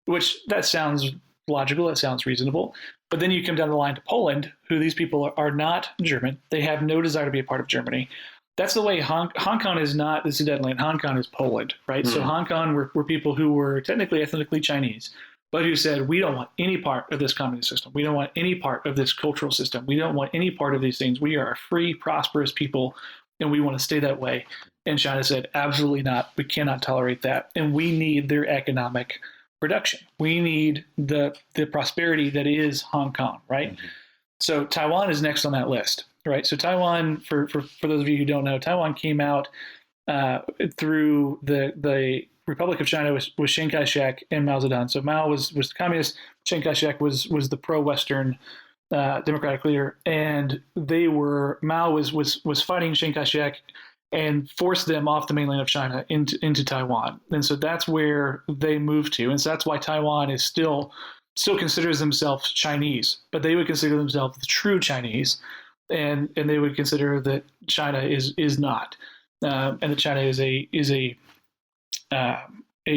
Which that sounds logical, that sounds reasonable. But then you come down the line to Poland, who these people are not German. They have no desire to be a part of Germany. That's the way Hong Kong is not the Sudetenland. Hong Kong is Poland, right? So Hong Kong were people who were technically ethnically Chinese, but who said, we don't want any part of this communist system. We don't want any part of this cultural system. We don't want any part of these things. We are a free, prosperous people, and we want to stay that way. And China said, absolutely not. We cannot tolerate that. And we need their economic production. We need the prosperity that is Hong Kong, right? So Taiwan is next on that list, right? So Taiwan, for those of you who don't know, Taiwan came out through the Republic of China was Chiang Kai-shek and Mao Zedong. So Mao was the communist, Chiang Kai-shek was the pro-Western democratic leader, and Mao was fighting Chiang Kai-shek and forced them off the mainland of China into Taiwan. And so that's where they moved to. And so that's why Taiwan is still considers themselves Chinese, but they would consider themselves the true Chinese. And they would consider that China is not. And that China is a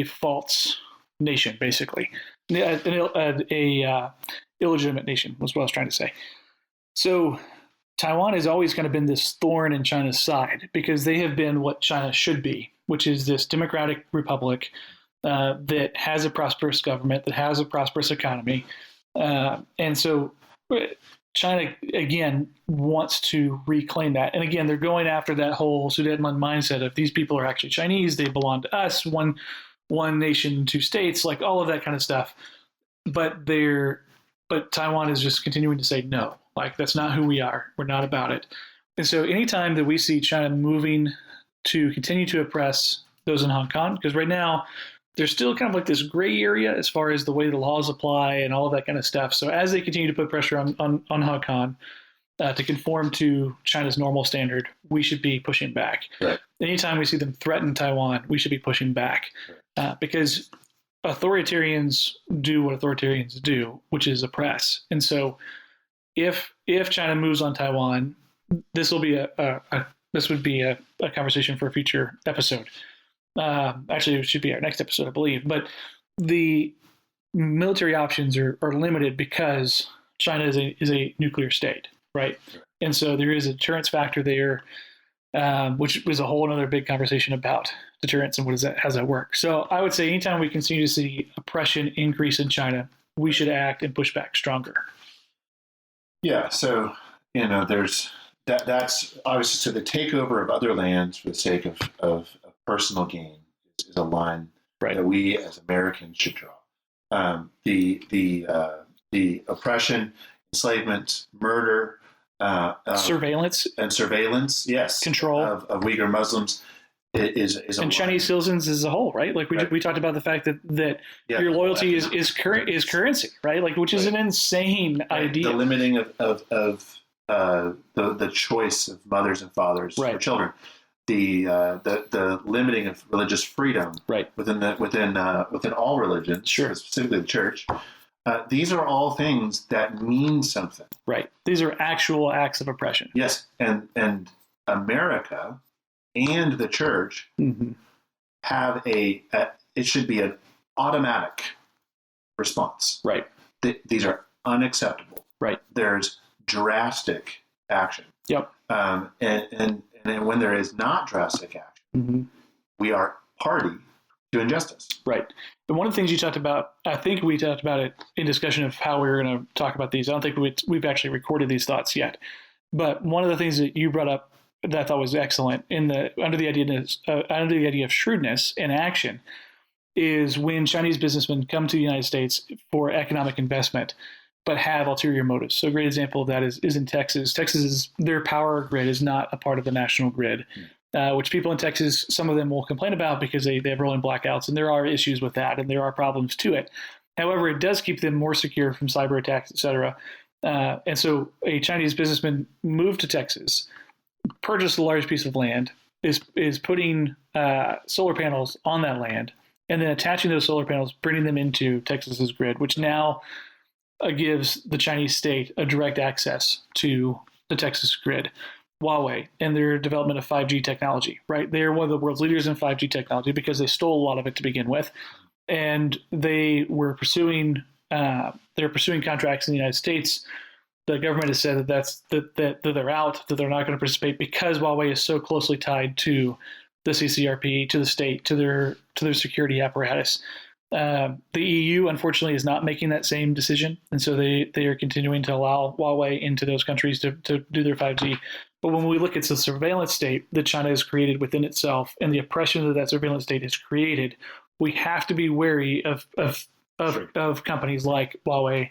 false nation, basically. A illegitimate nation was what I was trying to say. So Taiwan has always kind of been this thorn in China's side because they have been what China should be, which is this democratic republic that has a prosperous government, that has a prosperous economy. And so China, again, wants to reclaim that. And again, they're going after that whole Sudetenland mindset of these people are actually Chinese, they belong to us, one nation, two states, like all of that kind of stuff. But Taiwan is just continuing to say no. Like, that's not who we are. We're not about it. And so anytime that we see China moving to continue to oppress those in Hong Kong, because right now there's still kind of like this gray area as far as the way the laws apply and all of that kind of stuff. So as they continue to put pressure on Hong Kong to conform to China's normal standard, we should be pushing back.
Right.
Anytime we see them threaten Taiwan, we should be pushing back because authoritarians do what authoritarians do, which is oppress. And so if China moves on Taiwan, this would be a conversation for a future episode. Actually, it should be our next episode, I believe. But the military options are limited because China is a nuclear state, right? And so there is a deterrence factor there, which was a whole other big conversation about deterrence and how does that work. So I would say anytime we continue to see oppression increase in China, we should act and push back stronger.
Yeah, so there's that's obviously, so the takeover of other lands for the sake of personal gain is a line
Right.
that we as Americans should draw. The oppression, enslavement, murder,
Surveillance,
and surveillance, yes,
control
of Uyghur Muslims is a
and Chinese citizens as a whole, right? Like we talked about the fact that your loyalty is currency, right? Like, which is an insane idea.
The limiting of the choice of mothers and fathers for children, the limiting of religious freedom, within all religions, specifically the church. These are all things that mean something. Right.
These are actual acts of oppression.
Yes, and America and the church have it should be an automatic response. Right. These are unacceptable.
Right.
There's drastic action.
Yep.
And when there is not drastic action, we are party to injustice.
Right. And one of the things you talked about, I think we talked about it in discussion of how we were going to talk about these. I don't think we've actually recorded these thoughts yet. But one of the things that you brought up that I thought was excellent under the idea of shrewdness and action is when Chinese businessmen come to the United States for economic investment, but have ulterior motives. So a great example of that is in Texas. Their power grid is not a part of the national grid. Which people in Texas, some of them will complain about because they have rolling blackouts, and there are issues with that, and there are problems to it. However, it does keep them more secure from cyber attacks, et cetera. And so a Chinese businessman moved to Texas, purchased a large piece of land, is putting solar panels on that land, and then attaching those solar panels, bringing them into Texas's grid, which now gives the Chinese state a direct access to the Texas grid. Huawei and their development of 5G technology, right? They're one of the world's leaders in 5G technology because they stole a lot of it to begin with. And they were pursuing contracts in the United States. The government has said that they're out, that they're not going to participate because Huawei is so closely tied to the CCRP, to the state, to their security apparatus. The EU, unfortunately, is not making that same decision. And so they are continuing to allow Huawei into those countries to do their 5G. But when we look at the surveillance state that China has created within itself and the oppression that surveillance state has created, we have to be wary of companies like Huawei,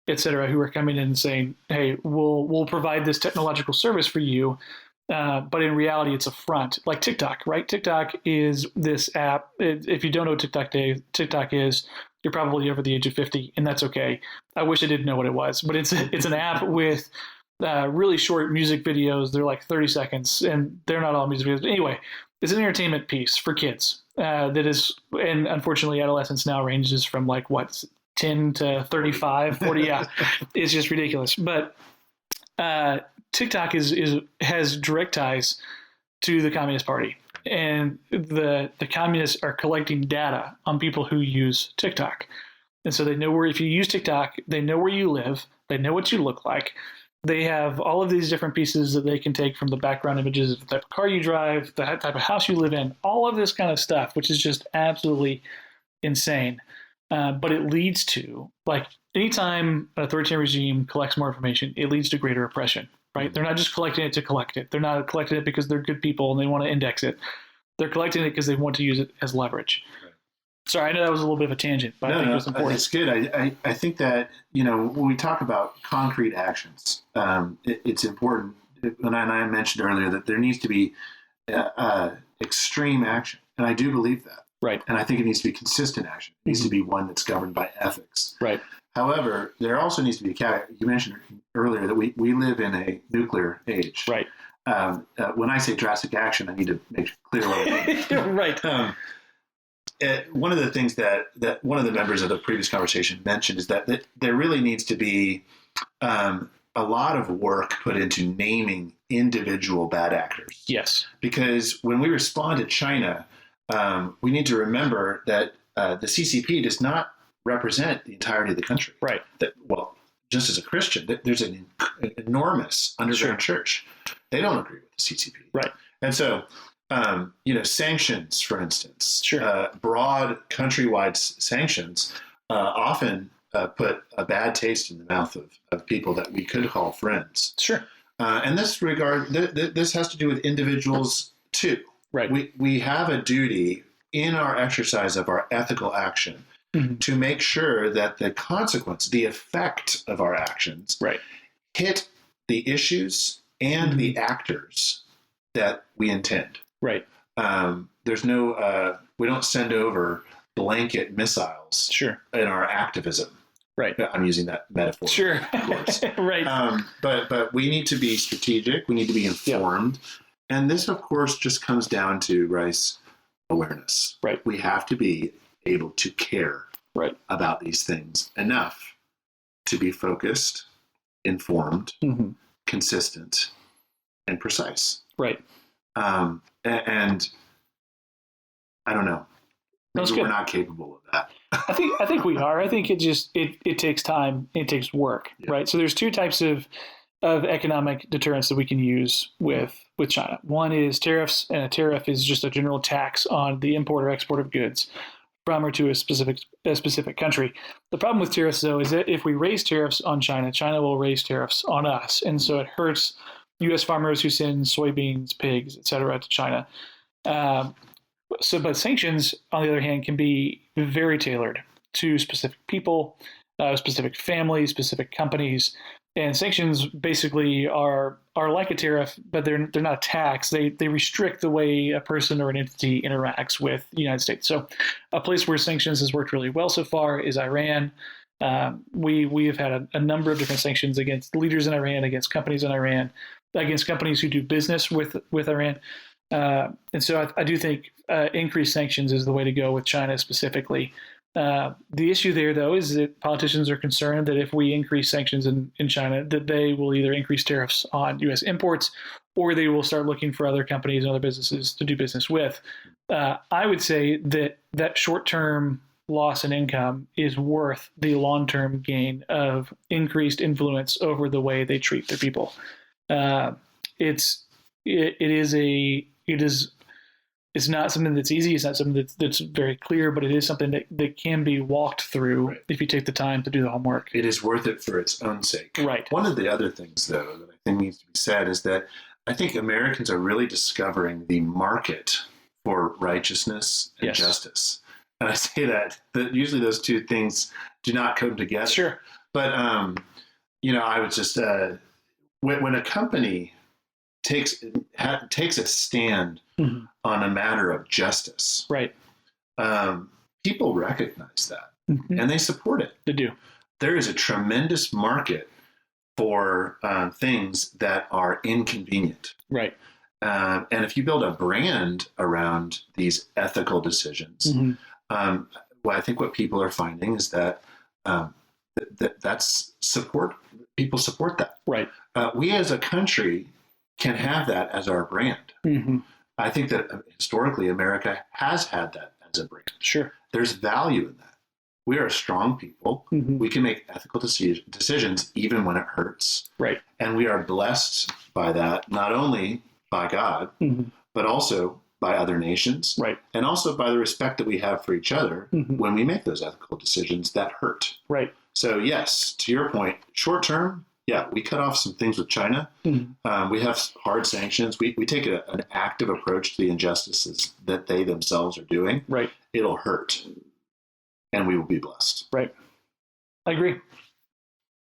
et cetera, who are coming in and saying, hey, we'll provide this technological service for you. But in reality, it's a front, like TikTok, right? TikTok is this app. If you don't know what TikTok is, you're probably over the age of 50, and that's okay. I wish I didn't know what it was, but it's an app with really short music videos. They're like 30 seconds, and they're not all music videos. But anyway, it's an entertainment piece for kids that is, and unfortunately, adolescence now ranges from 10 to 35, 40. Yeah, it's just ridiculous. But TikTok has direct ties to the Communist Party, and the communists are collecting data on people who use TikTok, and so they know if you use TikTok, they know where you live, they know what you look like. They have all of these different pieces that they can take from the background images of the type of car you drive, the type of house you live in, all of this kind of stuff, which is just absolutely insane. But it leads to, anytime an authoritarian regime collects more information, it leads to greater oppression, right? They're not just collecting it to collect it. They're not collecting it because they're good people and they want to index it. They're collecting it because they want to use it as leverage. Right. Sorry, I know that was a little bit of a tangent, but I think it was important.
It's good. I think that, when we talk about concrete actions, it's important. And I mentioned earlier that there needs to be extreme action. And I do believe that.
Right.
And I think it needs to be consistent action. It needs to be one that's governed by ethics.
Right.
However, there also needs to be a caveat. You mentioned earlier that we live in a nuclear age.
Right.
When I say drastic action, I need to make clear what I mean.
Right.
One of the things that one of the members of the previous conversation mentioned is that there really needs to be a lot of work put into naming individual bad actors.
Yes.
Because when we respond to China, we need to remember that the CCP does not represent the entirety of the country.
Right.
Just as a Christian, there's an enormous underground church. They don't agree with the CCP.
Right.
And so, sanctions, for instance, broad countrywide sanctions often put a bad taste in the mouth of people that we could call friends.
Sure.
And this has to do with individuals too.
Right.
We have a duty in our exercise of our ethical action to make sure that the consequence, the effect of our actions, hit the issues and the actors that we intend.
Right.
There's no, we don't send over blanket missiles in our activism.
Right.
I'm using that metaphor.
Sure.
Of course.
Right.
But we need to be strategic. We need to be informed. And this, of course, just comes down to, Brice, awareness.
Right.
We have to be able to care about these things enough to be focused, informed, consistent, and precise.
Right.
And I don't know. Maybe we're not capable of that.
I think we are. I think it takes time. It takes work. Right. So there's two types of economic deterrence that we can use with China. One is tariffs, and a tariff is just a general tax on the import or export of goods from or to a specific country. The problem with tariffs, though, is that if we raise tariffs on China, China will raise tariffs on us, and so it hurts U.S. farmers who send soybeans, pigs, etc. to China. But sanctions, on the other hand, can be very tailored to specific people, specific families, specific companies. And sanctions basically are like a tariff, but they're not a tax. They restrict the way a person or an entity interacts with the United States. So a place where sanctions has worked really well so far is Iran. We have had a number of different sanctions against leaders in Iran, against companies in Iran, against companies who do business with Iran. And so I do think increased sanctions is the way to go with China specifically. The issue there, though, is that politicians are concerned that if we increase sanctions in China, that they will either increase tariffs on U.S. imports or they will start looking for other companies and other businesses to do business with. I would say that short-term loss in income is worth the long-term gain of increased influence over the way they treat their people. It's not something that's easy. It's not something that's very clear, but it is something that can be walked through if you take the time to do the homework.
It is worth it for its own sake.
Right.
One of the other things, though, that I think needs to be said is that I think Americans are really discovering the market for righteousness and justice. And I say that usually those two things do not come together.
Sure.
But, I would just, when a company takes a stand on a matter of justice, people recognize that and they support it.
They do.
There is a tremendous market for things that are inconvenient.
Right.
And if you build a brand around these ethical decisions, I think what people are finding is that that's support. People support that.
Right.
We as a country can have that as our brand. I think that historically America has had that as a brand.
Sure.
There's value in that. We are strong people. We can make ethical decisions even when it hurts.
Right. And
we are blessed by that, not only by God, but also by other nations.
Right.
And also by the respect that we have for each other when we make those ethical decisions that hurt.
Right.
So yes, to your point, short term, we cut off some things with China. We have hard sanctions. We take an active approach to the injustices that they themselves are doing.
Right.
It'll hurt, and we will be blessed.
Right. I agree.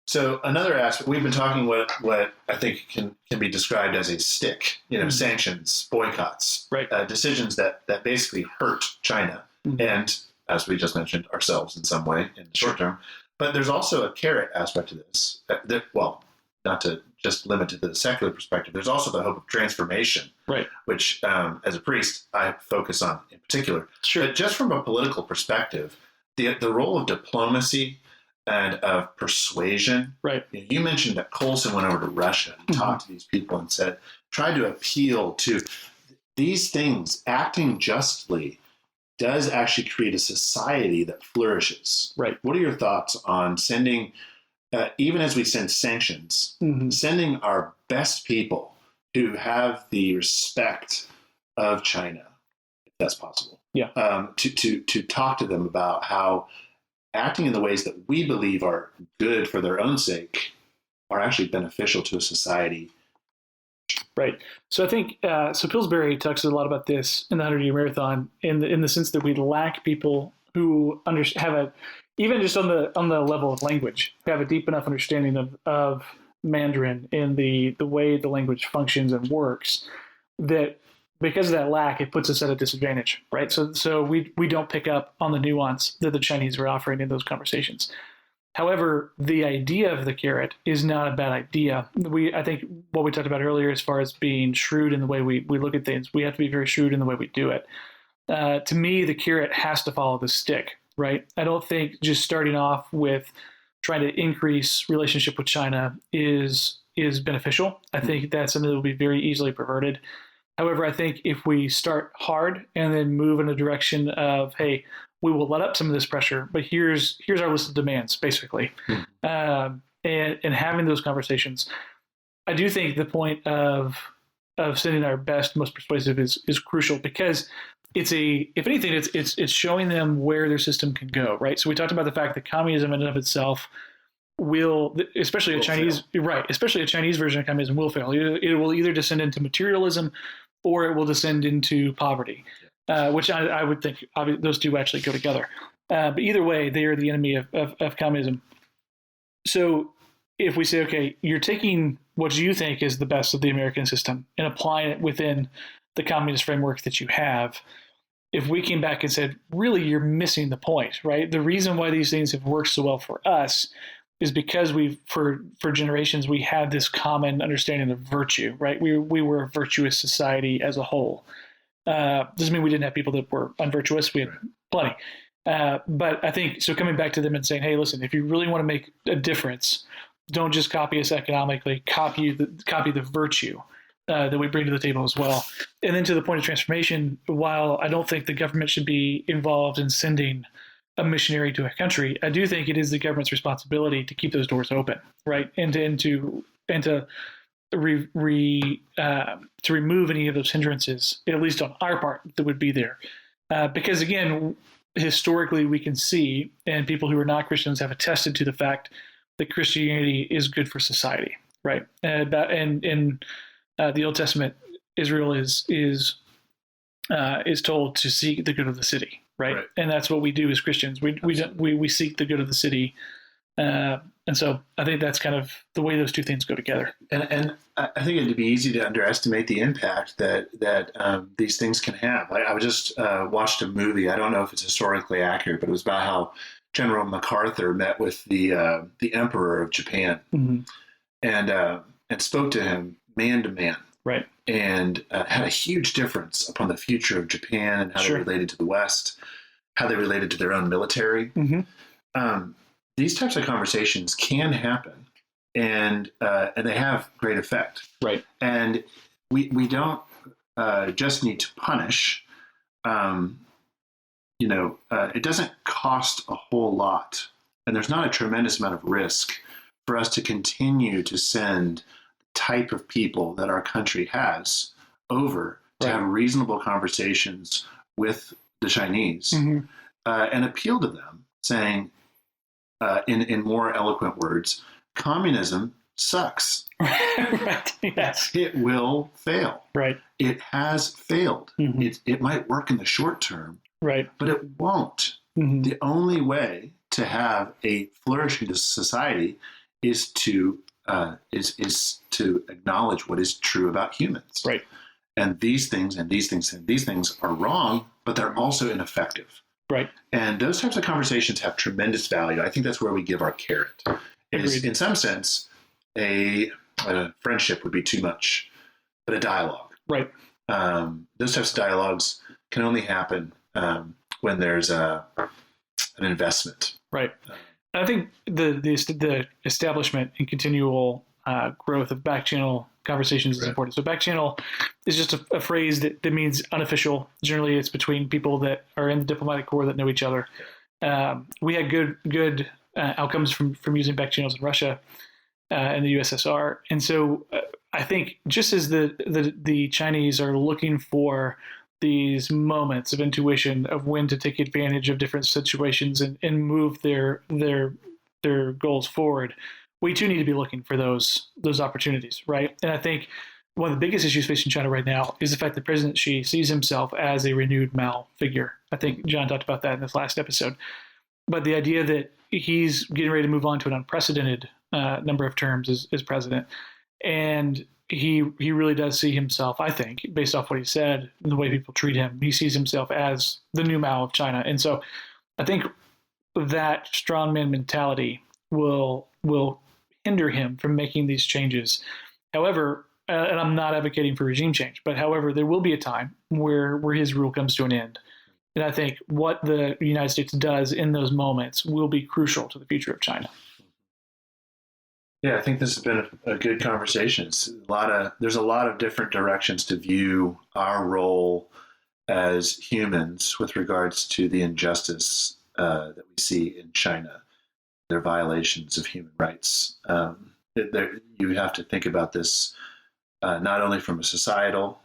So another aspect, we've been talking what I think can be described as a stick, sanctions, boycotts, decisions that basically hurt China. And as we just mentioned, ourselves in some way in the short term. But there's also a carrot aspect to this. Not to just limit it to the secular perspective. There's also the hope of transformation, which as a priest, I focus on in particular.
Sure.
But just from a political perspective, the role of diplomacy and of persuasion. Right. You mentioned that Colson went over to Russia and talked to these people and tried to appeal to these things. Acting justly does actually create a society that flourishes. Right. What are your thoughts on sending, even as we send sanctions, sending our best people who have the respect of China, if that's possible, to talk to them about how acting in the ways that we believe are good for their own sake are actually beneficial to a society,
Right. So I think so. Pillsbury talks a lot about this in the 100-Year Marathon, in the sense that we lack people who have a, even just on the level of language, who have a deep enough understanding of Mandarin and the way the language functions and works, that because of that lack, it puts us at a disadvantage, right? So we don't pick up on the nuance that the Chinese are offering in those conversations. However, the idea of the carrot is not a bad idea. I think what we talked about earlier, as far as being shrewd in the way we look at things, we have to be very shrewd in the way we do it. To me, the carrot has to follow the stick, right? I don't think just starting off with trying to increase relationship with China is beneficial. I think that's something that will be very easily perverted. However, I think if we start hard and then move in a direction of, hey, we will let up some of this pressure, but here's our list of demands, basically, and having those conversations, I do think the point of sending our best, most persuasive is crucial, because if anything, it's showing them where their system can go, right? So we talked about the fact that communism in and of itself especially a Chinese version of communism will fail. It will either descend into materialism or it will descend into poverty, which I would think those two actually go together. But either way, they are the enemy of communism. So if we say, okay, you're taking what you think is the best of the American system and applying it within the communist framework that you have, if we came back and said, really, you're missing the point, right? The reason why these things have worked so well for us is because for generations, we had this common understanding of virtue, right? We were a virtuous society as a whole. Doesn't mean we didn't have people that were unvirtuous. We had plenty. But I think, so coming back to them and saying, hey, listen, if you really want to make a difference, don't just copy us economically, copy the virtue that we bring to the table as well. And then to the point of transformation, while I don't think the government should be involved in sending a missionary to a country, I do think it is the government's responsibility to keep those doors open, right? And to remove any of those hindrances, at least on our part, that would be there. Because again, historically we can see, and people who are not Christians have attested to the fact that Christianity is good for society, right? And in the Old Testament, Israel is told to seek the good of the city, right? And that's what we do as Christians. We seek the good of the city, and so I think that's kind of the way those two things go together.
And I think it'd be easy to underestimate the impact that these things can have. I just watched a movie. I don't know if it's historically accurate, but it was about how General MacArthur met with the Emperor of Japan, and spoke to him man to man,
right?
And had a huge difference upon the future of Japan and how they related to the West, how they related to their own military. These types of conversations can happen, and they have great effect,
right?
And we don't just need to punish. It doesn't cost a whole lot, and there's not a tremendous amount of risk for us to continue to send the type of people that our country has over to have reasonable conversations with the Chinese, and appeal to them, saying, in more eloquent words, communism sucks.
Right. Yes.
It will fail.
Right.
It has failed. It might work in the short term,
right,
but it won't. The only way to have a flourishing society is to acknowledge what is true about humans.
Right.
And these things and these things and these things are wrong, but they're also ineffective.
Right.
And those types of conversations have tremendous value. I think that's where we give our carrot. In some sense, a friendship would be too much, but a dialogue.
Right.
Those types of dialogues can only happen when there's an investment.
Right. I think the establishment and continual growth of back channel conversations is important. So back channel is just a phrase that means unofficial. Generally, it's between people that are in the diplomatic corps that know each other. We had good outcomes from using back channels in Russia and the USSR. And so I think just as the Chinese are looking for these moments of intuition of when to take advantage of different situations and move their goals forward, we too need to be looking for those opportunities, right? And I think one of the biggest issues facing China right now is the fact that President Xi sees himself as a renewed Mao figure. I think John talked about that in this last episode. But the idea that he's getting ready to move on to an unprecedented number of terms as president, and he really does see himself, I think, based off what he said and the way people treat him, he sees himself as the new Mao of China. And so I think that strongman mentality will hinder him from making these changes. However, and I'm not advocating for regime change, but however, there will be a time where his rule comes to an end. And I think what the United States does in those moments will be crucial to the future of China.
Yeah, I think this has been a good conversation. There's a lot of different directions to view our role as humans with regards to the injustice that we see in China, their violations of human rights. You have to think about this not only from a societal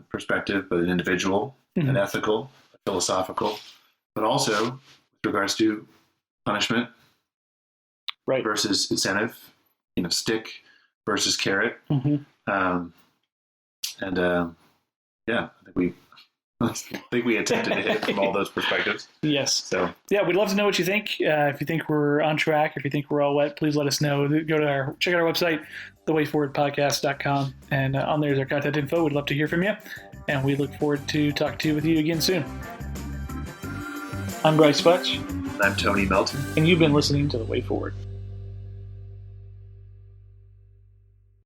perspective, but an individual, an ethical, a philosophical, but also with regards to punishment versus incentive, stick versus carrot. I think we attempted to hit from all those perspectives.
Yes.
So
yeah, we'd love to know what you think. If you think we're on track, if you think we're all wet, please let us know. Check out our website, thewayforwardpodcast.com, and on there's our contact info. We'd love to hear from you, and we look forward to talking with you again soon. I'm Brice Futch.
I'm Tony Melton,
and you've been listening to The Way Forward.